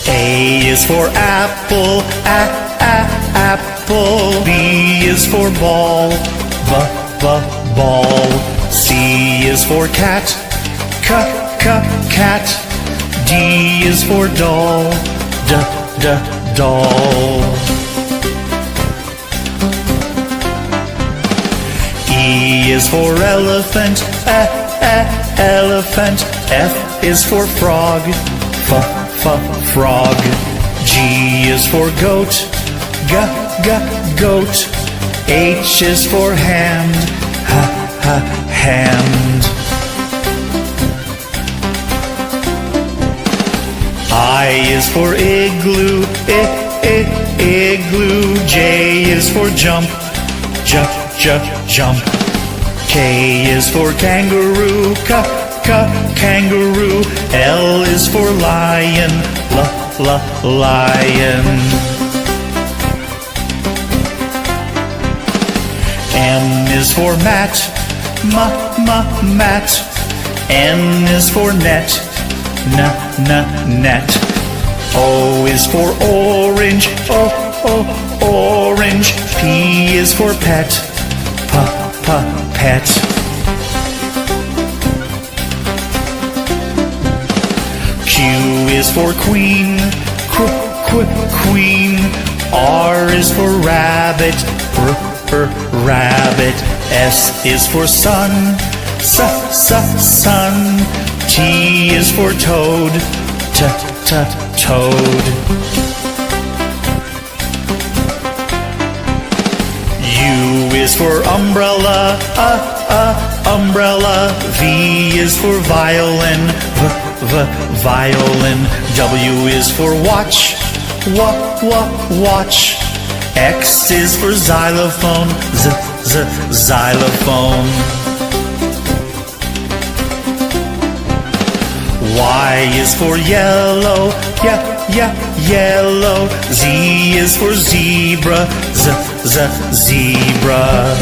A is for apple, apple. B is for ball, ball. C is for cat, cat. D is for doll, doll. E is for elephant, elephant. F is for frog, frog. G is for goat, goat. H is for hand, hand. I is for igloo, igloo. J is for jump, jump. K is for kangaroo, kangaroo. L is for lion, lion. M is for mat, mat. N is for net, net. O is for orange, orange. P is for pet, pet. Q is for queen, queen. R is for rabbit, rabbit. S is for sun, sun. T is for toad, toad. U is for umbrella, umbrella. V is for violin, violin. W is for watch, watch. X is for xylophone, xylophone. Y is for yellow, yellow. Z is for zebra, zebra.